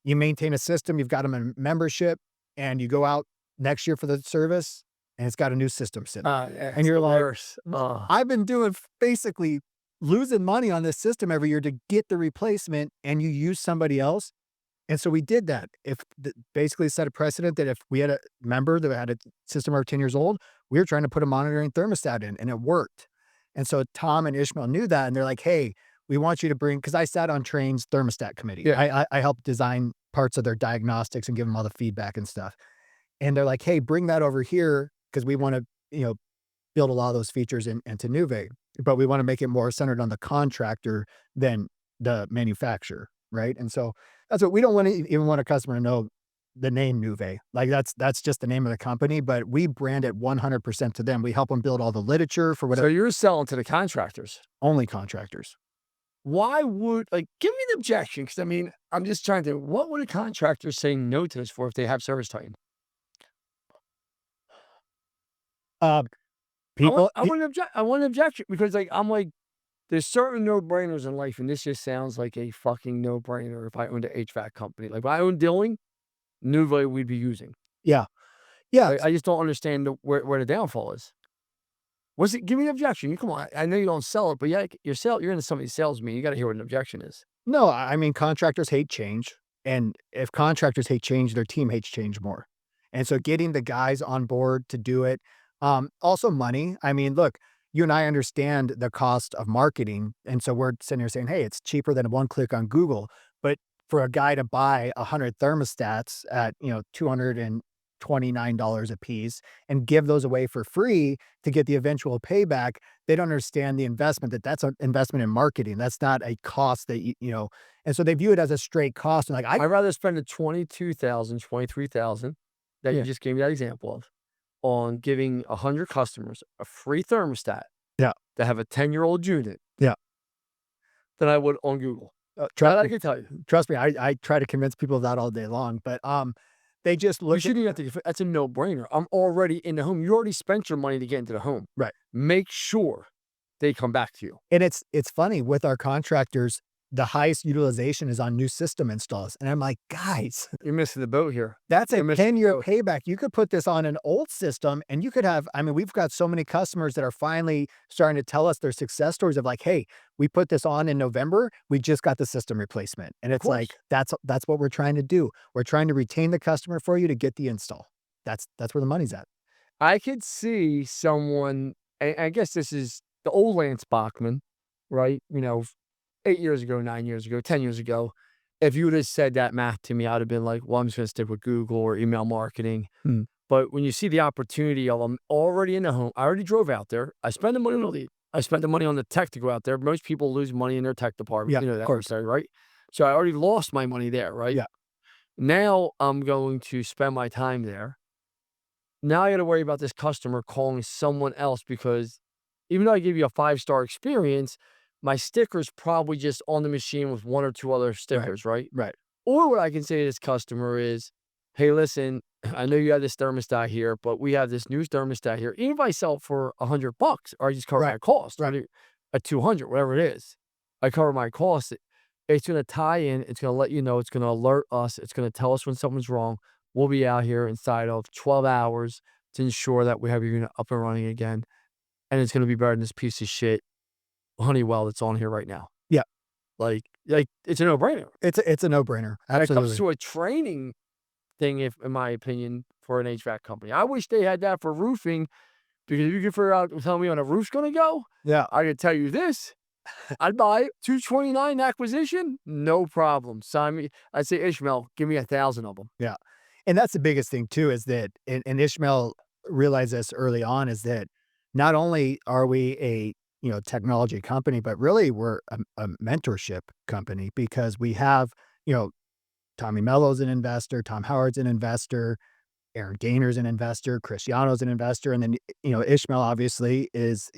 you maintain a system, you've got them in membership, and you go out next year for the service, and it's got a new system sitting. Yeah, And you're like, worse. I've been doing basically losing money on this system every year to get the replacement, and you use somebody else. And so we did that. Basically set a precedent that if we had a member that had a system over 10 years old, we were trying to put a monitoring thermostat in, and it worked. And so Tom and Ishmael knew that, and they're like, hey, we want you to bring, because I sat on Train's thermostat committee. Yeah. I helped design parts of their diagnostics and give them all the feedback and stuff. And they're like, hey, bring that over here because we want to, build a lot of those features into NUVE, but we want to make it more centered on the contractor than the manufacturer, right? And so that's what we don't want to even want a customer to know the name NUVE. Like that's just the name of the company, but we brand it 100% to them. We help them build all the literature for So whatever, you're selling to the contractors. only contractors. Why would, give me an objection? Because I mean, I'm just trying to, what would a contractor say no to this for if they have service time? Uh, people, I want an object. I want an objection because I'm like, there's certain no-brainers in life, and this just sounds like a fucking no-brainer if I owned an HVAC company. Like, if I owned Dilling, NUVE we'd be using. yeah, yeah. I just don't understand where the downfall is. What's it? Give me an objection. Come on. I know you don't sell it, but yeah, you're in somebody's sales meeting. You got to hear what an objection is. No, I mean, contractors hate change. And if contractors hate change, their team hates change more. And so getting the guys on board to do it, also money. I mean, look, you and I understand the cost of marketing. And so we're sitting here saying, hey, it's cheaper than one click on Google. But for a guy to buy 100 thermostats at, $229 a piece and give those away for free to get the eventual payback, they don't understand the investment, that's an investment in marketing. That's not a cost that, and so they view it as a straight cost. And like, I'd rather spend the 22,000, 23,000 that Yeah. you just gave me that example of on giving 100 customers a free thermostat Yeah. to have a 10-year-old unit Yeah. than I would on Google. Trust That I me, can tell you. trust me, I try to convince people of that all day long, but, they just You look at shouldn't even have to. That's a no-brainer. I'm already in the home. You already spent your money to get into the home. right. Make sure they come back to you. And it's funny with our contractors, the highest utilization is on new system installs. And I'm like, guys, You're missing the boat here. that's a You're missing 10-year the boat. payback. You could put this on an old system and you could have, I mean, we've got so many customers that are finally starting to tell us their success stories of like, hey, we put this on in November. We just got the system replacement. And it's course. like, that's what we're trying to do. We're trying to retain the customer for you to get the install. That's where the money's at. I could see someone, and I guess this is the old Lance Bachmann, right? 8 years ago, 9 years ago, 10 years ago. If you would have said that math to me, I'd have been like, well, I'm just going to stick with Google or email marketing. Hmm. But when you see the opportunity of them already in the home, I already drove out there. I spent the money on the lead. I spent the money on the tech to go out there. Most people lose money in their tech department. Yeah, You know of that, course. right? So I already lost my money there, right? Yeah. Now I'm going to spend my time there. Now I got to worry about this customer calling someone else because even though I give you a 5-star experience, my sticker's probably just on the machine with 1 or 2 other stickers, right? Right. Or what I can say to this customer is, hey, listen, I know you have this thermostat here, but we have this new thermostat here. Even if I sell it for $100 or I just cover my Right. cost, Right. at 200, whatever it is, I cover my cost. It's going to tie in. It's going to let you know. It's going to alert us. It's going to tell us when something's wrong. We'll be out here inside of 12 hours to ensure that we have your unit up and running again. And it's going to be better than this piece of shit Honeywell that's on here right now. Yeah. Like it's a no-brainer. It's a no-brainer. When it comes Absolutely. to a training thing, if in my opinion, for an HVAC company. I wish they had that for roofing, because if you can figure out, tell me when a roof's gonna go, Yeah. I can tell you this. I'd buy it. 229 acquisition, no problem. Sign me. I'd say, Ishmael, give me 1,000 of them. Yeah. And that's the biggest thing too, is that, and Ishmael realized this early on, is that not only are we a, technology company, but really we're a mentorship company, because we have, you know, Tommy Mello's an investor, Tom Howard's an investor, Aaron Gaynor's an investor, Cristiano's an investor, and then, Ishmael obviously is,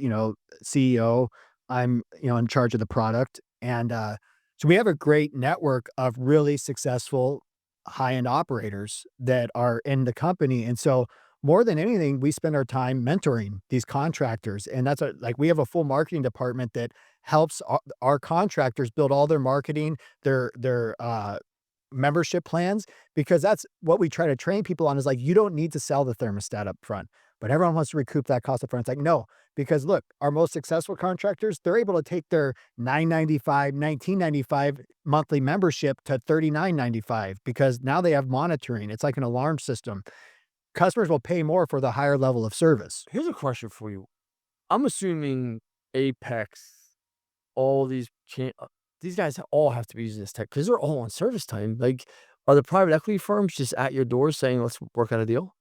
CEO. I'm, in charge of the product. And so we have a great network of really successful high-end operators that are in the company. And so more than anything, we spend our time mentoring these contractors. And that's like, we have a full marketing department that helps our contractors build all their marketing, their membership plans, because that's what we try to train people on, is like, you don't need to sell the thermostat up front, but everyone wants to recoup that cost up front. It's like, no, because look, our most successful contractors, they're able to take their $9.95 monthly membership to $39.95, because now they have monitoring. It's like an alarm system. Customers will pay more for the higher level of service. Here's a question for you. I'm assuming Apex, all these guys all have to be using this tech because they're all on service time. Like, are the private equity firms just at your door saying, let's work out a deal?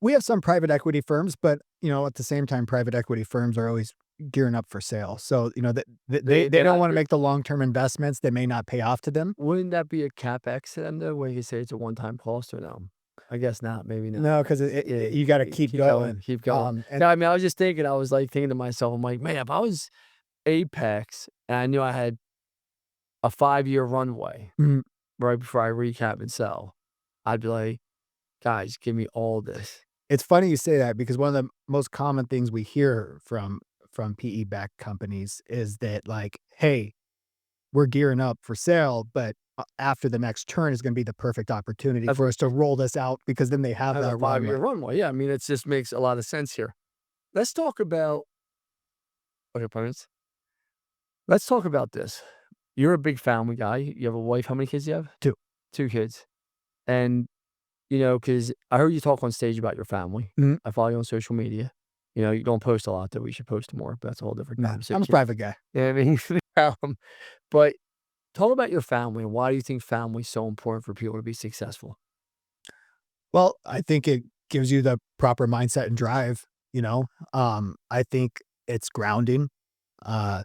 We have some private equity firms, but, at the same time, private equity firms are always gearing up for sale. So, they They're don't not, want to make the long-term investments that may not pay off to them. wouldn't that be a CapEx to them though, where you say it's a one-time cost, or no? I guess not, maybe not. No, because Yeah, you got to keep going. keep going. And No, I mean, I was just thinking, I was like thinking to myself, I'm like, man, if I was Apex and I knew I had a 5-year runway Mhm. right before I recap and sell, I'd be like, guys, give me all this. It's funny you say that, because one of the most common things we hear from PE-backed companies is that, like, "Hey, we're gearing up for sale, but after the next turn is gonna be the perfect opportunity I've for us to roll this out," because then they have had a that 5-year runway. runway. Yeah, I mean, it just makes a lot of sense here. Let's talk about okay, parents. Let's talk about this. You're a big family guy. You have a wife. How many kids do you have? 2. 2 kids. And, because I heard you talk on stage about your family. Mhm. I follow you on social media. You don't post a lot, though. We should post more, but that's a whole different Nah, I'm a conversation. private guy. Yeah, I mean, but talk about your family, and why do you think family is so important for people to be successful? Well, I think it gives you the proper mindset and drive, you know? I think it's grounding. Uh,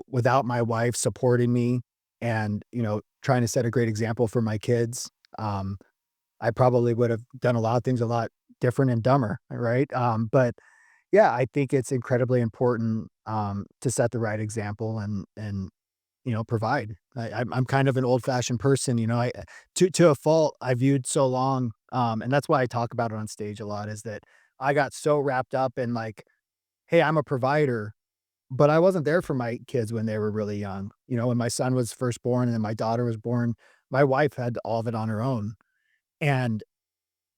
without my wife supporting me and, trying to set a great example for my kids, I probably would have done a lot of things a lot different and dumber, right? But yeah, I think it's incredibly important, to set the right example and provide. I'm kind of an old fashioned person, to a fault. I viewed so long, and that's why I talk about it on stage a lot. Is that I got so wrapped up in, like, hey, I'm a provider, but I wasn't there for my kids when they were really young. When my son was first born and then my daughter was born, my wife had all of it on her own, and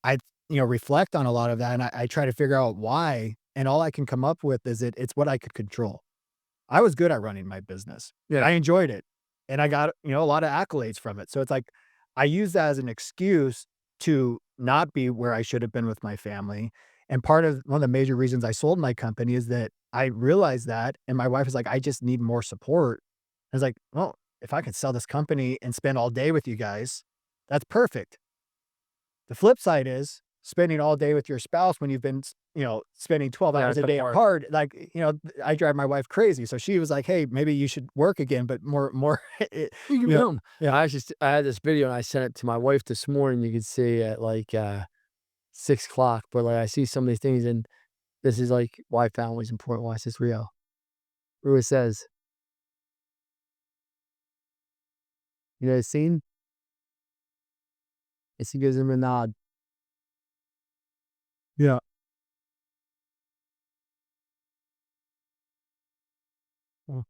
I, reflect on a lot of that, and I try to figure out why, and all I can come up with is it's what I could control. I was good at running my business. Yeah. I enjoyed it, and I got, a lot of accolades from it. So it's like I use that as an excuse to not be where I should have been with my family. And part of one of the major reasons I sold my company is that I realized that, and my wife was like, "I just need more support." I was like, "Well, if I could sell this company and spend all day with you guys, that's perfect." The flip side is spending all day with your spouse when you've been, spending 12 Yeah, hours it's a a day part. apart. Like, I drive my wife crazy. So she was like, "Hey, maybe you should work again, but more, You can you know, film. yeah, I had this video and I sent it to my wife this morning. You could see at like 6 o'clock, but like I see some of these things, and this is like why family is important. Why is this real? Rua says, the scene? And she gives him a nod. yeah, Mm.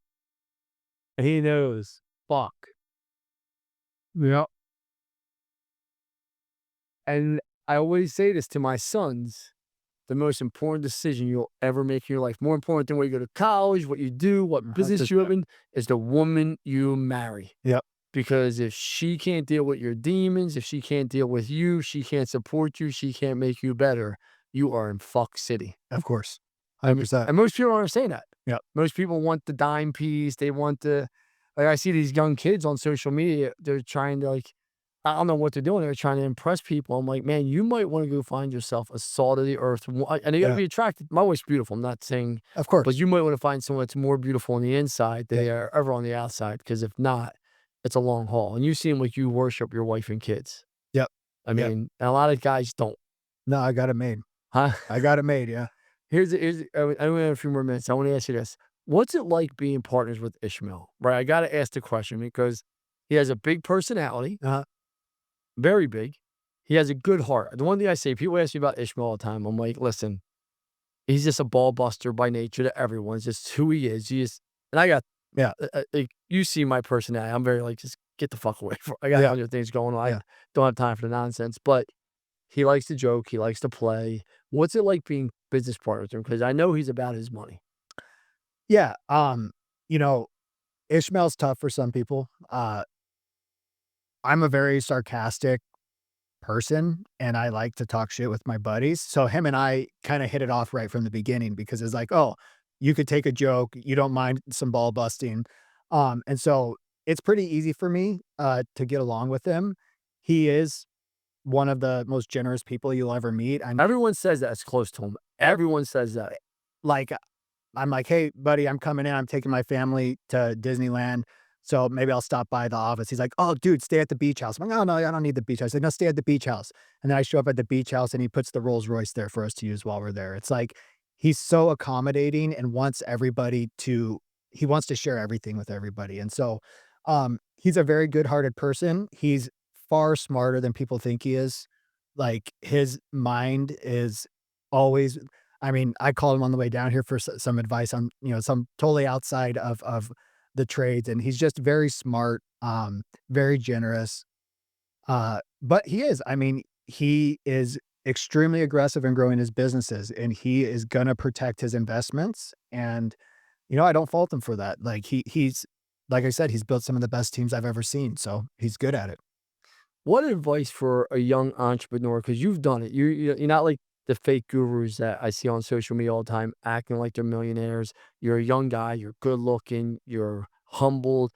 And he knows. Fuck. yeah, And I always say this to my sons: the most important decision you'll ever make in your life, more important than where you go to college, what you do, what business you live 100%. in, is the woman you marry. Yep. Because if she can't deal with your demons, if she can't deal with you, she can't support you, she can't make you better, you are in fuck city. Of course. I mean, 100%. and most people don't understand that. Yep. Most people want the dime piece. They want the, like, I see these young kids on social media. They're trying to, like, I don't know what they're doing. They're trying to impress people. I'm like, man, you might want to go find yourself a salt of the earth. And you got to Yeah. be attracted. My wife's beautiful. I'm not saying, Of but course. you might want to find someone that's more beautiful on the inside than Yep. they are ever on the outside. Because if not, it's a long haul. And you seem like you worship your wife and kids. Yep. I Yep. mean, and a lot of guys don't. No, I got it made. Huh? I got it made. Yeah. Here's I only have a few more minutes. I want to ask you this. What's it like being partners with Ishmael? Right? I got to ask the question because he has a big personality, Uh-huh. very big. He has a good heart. The one thing I say, people ask me about Ishmael all the time. I'm like, listen, he's just a ball buster by nature to everyone. It's just who he is. And I got, Yeah. like, you see my personality. I'm very like, just get the fuck away from. I got Yeah. 100 things going on. Yeah. I don't have time for the nonsense. But he likes to joke. He likes to play. What's it like being business partners with him? Because I know he's about his money. Yeah. You know, Ishmael's tough for some people. I'm a very sarcastic person and I like to talk shit with my buddies. So him and I kind of hit it off right from the beginning because it's like, oh, you could take a joke, you don't mind some ball busting. And so it's pretty easy for me to get along with him. He is one of the most generous people you'll ever meet. Everyone says that it's close to him. Everyone says that. Like I'm like, "Hey, buddy, I'm coming in. I'm taking my family to Disneyland, so maybe I'll stop by the office." He's like, "Oh, dude, stay at the beach house." I'm like, "Oh, no, I don't need the beach house." He's like, "No, stay at the beach house." And then I show up at the beach house, and he puts the Rolls Royce there for us to use while we're there. It's like he's so accommodating and wants everybody to he wants to share everything with everybody. And so, he's a very good-hearted person. He's far smarter than people think he is. Like, his mind is always I mean, I called him on the way down here for some advice on, some totally outside of the trades, and he's just very smart, very generous. But he is, I mean, he is extremely aggressive in growing his businesses, and he is gonna protect his investments. And, I don't fault him for that. Like he's like I said, he's built some of the best teams I've ever seen, so he's good at it. What advice for a young entrepreneur? Because you've done it. You're not like the fake gurus that I see on social media all the time, acting like they're millionaires. You're a young guy. You're good looking. You're humbled.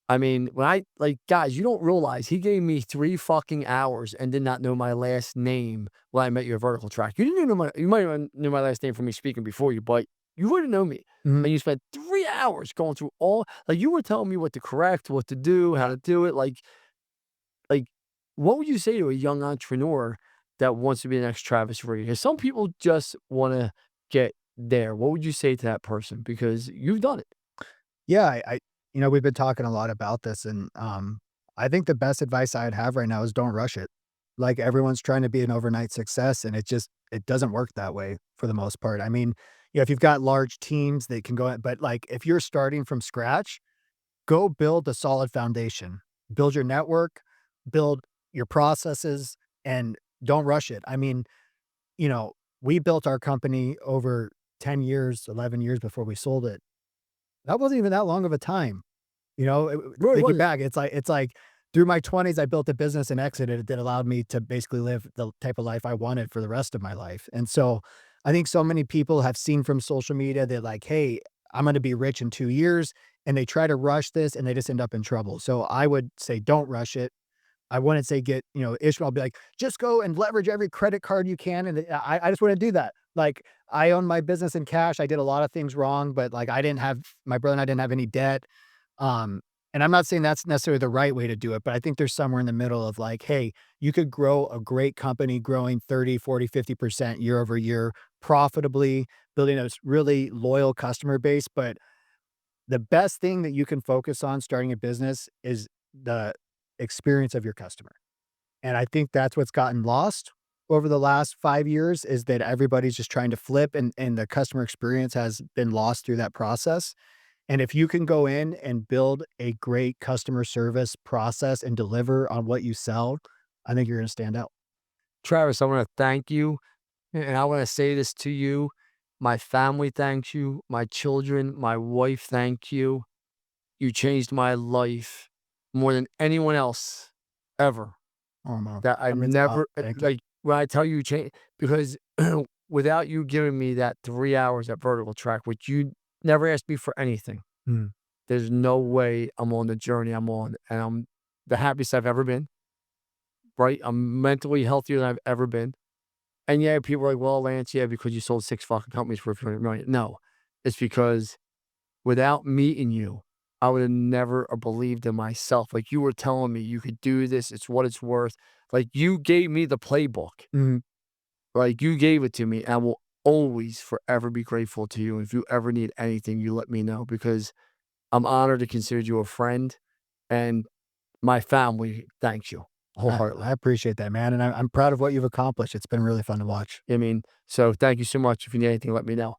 I mean, when I like guys, you don't realize he gave me 3 fucking hours and did not know my last name when I met you at Vertical Track. You didn't even know you might have knew my last name from me speaking before you, but you wouldn't know me. Mhm. And you spent 3 hours going through all like you were telling me what to correct, what to do, how to do it. Like, what would you say to a young entrepreneur that wants to be the next Travis Reed? Because some people just want to get there. What would you say to that person? Because you've done it. Yeah, we've been talking a lot about this, and I think the best advice I'd have right now is don't rush it. Like everyone's trying to be an overnight success, and it doesn't work that way for the most part. I mean, if you've got large teams that can go, but like if you're starting from scratch, go build a solid foundation, build your network, build your processes, and don't rush it. I mean, we built our company over 10 years, 11 years before we sold it. That wasn't even that long of a time. Really Thinking wasn't. back, it's like through my 20s, I built a business and exited it that allowed me to basically live the type of life I wanted for the rest of my life. And so I think so many people have seen from social media, they're like, hey, I'm going to be rich in 2 years. And they try to rush this and they just end up in trouble. So I would say, don't rush it. I wouldn't say Ishmael be like, just go and leverage every credit card you can. And I just wouldn't do that. Like I own my business in cash. I did a lot of things wrong, but like my brother and I didn't have any debt. Um, and I'm not saying that's necessarily the right way to do it, but I think there's somewhere in the middle of like, hey, you could grow a great company growing 30, 40, 50% year over year profitably, building a really loyal customer base. But the best thing that you can focus on starting a business is the experience of your customer. And I think that's what's gotten lost over the last 5 years is that everybody's just trying to flip and the customer experience has been lost through that process. And if you can go in and build a great customer service process and deliver on what you sell, I think you're gonna stand out. Travis, I want to thank you. And I want to say this to you. My family thanks you. My children, my wife, thank you. You changed my life. more than anyone else ever. Oh, no. That That I've means a lot. never Thank you. like, when I tell you change because without you giving me that 3 hours at vertical track, which you never asked me for anything, Mm. there's no way I'm on the journey I'm on, and I'm the happiest I've ever been, right? I'm mentally healthier than I've ever been. And yeah, people are like, "Well, Lance, yeah, because you sold 6 fucking companies for a few hundred million." No, it's because without meeting you, I would have never believed in myself. Like, you were telling me you could do this, it's what it's worth. Like, you gave me the playbook. Mhm. Like, you gave it to me. And I will always forever be grateful to you. If you ever need anything, you let me know because I'm honored to consider you a friend, and my family thanks you I wholeheartedly. appreciate that, man, and I'm proud of what you've accomplished. It's been really fun to watch. I mean, so thank you so much. If you need anything, let me know.